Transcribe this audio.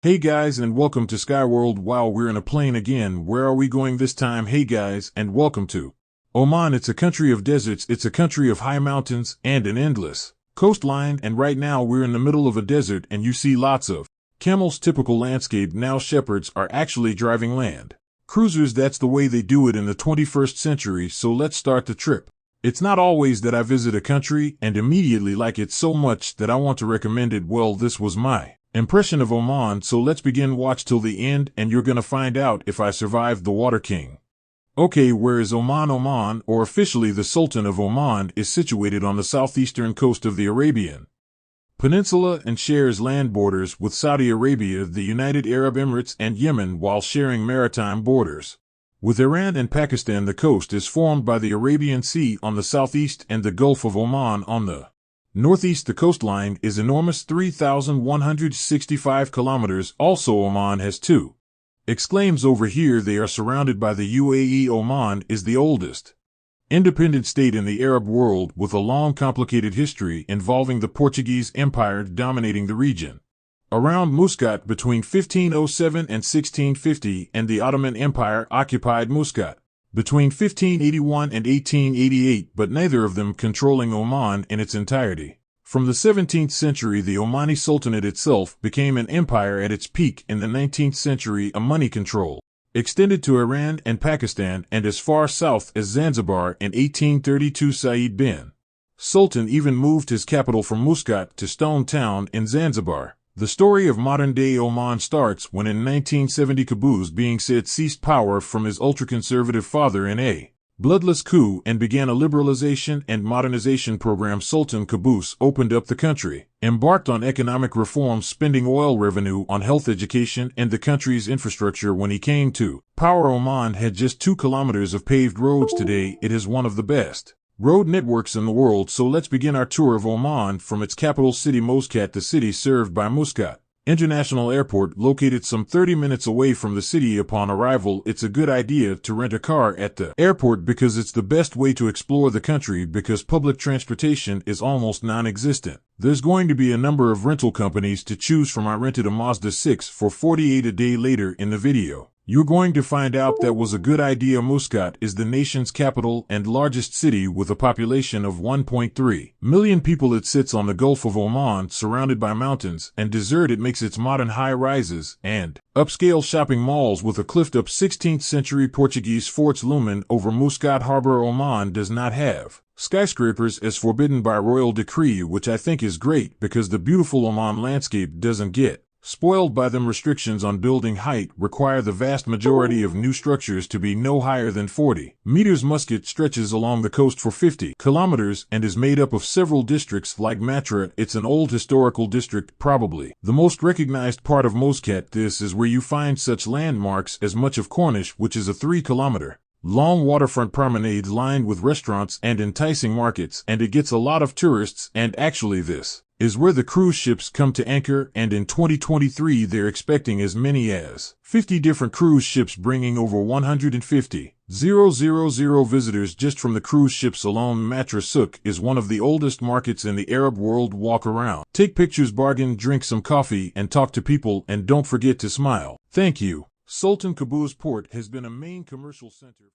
Hey guys, and welcome to Skyworld. Wow, we're in a plane again. Where are we going this time? Hey guys, and welcome to Oman. It's a country of deserts, it's a country of high mountains, and an endless coastline, and right now we're in the middle of a desert and you see lots of camels. Typical landscape. Now shepherds are actually driving land cruisers. That's the way they do it in the 21st century, so let's start the trip. It's not always that I visit a country and immediately like it so much that I want to recommend it. Well, this was my impression of Oman, so let's begin. Watch till the end and you're gonna find out if I survived the Water King. Okay, where is Oman? Oman, or officially the Sultan of Oman, is situated on the southeastern coast of the Arabian Peninsula and shares land borders with Saudi Arabia, the United Arab Emirates, and Yemen, while sharing maritime borders with Iran and Pakistan. The coast is formed by the Arabian Sea on the southeast and the Gulf of Oman on the northeast. The coastline is enormous, 3,165 kilometers. Also, Oman has two exclaims over here. They are surrounded by the UAE. Oman is the oldest independent state in the Arab world, with a long, complicated history involving the Portuguese Empire dominating the region around Muscat between 1507 and 1650, and the Ottoman Empire occupied Muscat between 1581 and 1888, but neither of them controlling Oman in its entirety. From the 17th century, the Omani Sultanate itself became an empire. At its peak in the 19th century, a money control extended to Iran and Pakistan and as far south as Zanzibar. In 1832, Said bin Sultan even moved his capital from Muscat to Stone Town in Zanzibar. The story of modern-day Oman starts when in 1970 Qaboos being said seized power from his ultra-conservative father in a bloodless coup and began a liberalization and modernization program. Sultan Qaboos opened up the country, embarked on economic reforms, spending oil revenue on health, education, and the country's infrastructure. When he came to power, Oman had just 2 kilometers of paved roads. Today, it is one of the best road networks in the world. So let's begin our tour of Oman from its capital city, Muscat. The city served by Muscat International Airport, located some 30 minutes away from the city. Upon arrival, it's a good idea to rent a car at the airport because it's the best way to explore the country, because public transportation is almost non-existent. There's going to be a number of rental companies to choose from. I rented a Mazda 6 for $48 a day. Later in the video, you're going to find out that was a good idea. Muscat is the nation's capital and largest city with a population of 1.3 million people. It sits on the Gulf of Oman, surrounded by mountains and desert. It makes its modern high-rises and upscale shopping malls with a cliffed-up 16th century Portuguese forts looming over Muscat Harbor. Oman does not have skyscrapers as forbidden by royal decree, which I think is great because the beautiful Oman landscape doesn't get spoiled by them. Restrictions on building height require the vast majority of new structures to be no higher than 40 meters. Muscat stretches along the coast for 50 kilometers and is made up of several districts like Matra. It's an old historical district, probably the most recognized part of Muscat. This is where you find such landmarks as much of Corniche, which is a 3-kilometer long waterfront promenade lined with restaurants and enticing markets, and it gets a lot of tourists. And actually, this is where the cruise ships come to anchor, and in 2023 they're expecting as many as 50 different cruise ships, bringing over 150,000 visitors just from the cruise ships alone. Matra Souk is one of the oldest markets in the Arab world. Walk around, take pictures, bargain, drink some coffee, and talk to people, and don't forget to smile. Thank you. Sultan Qaboos Port has been a main commercial center.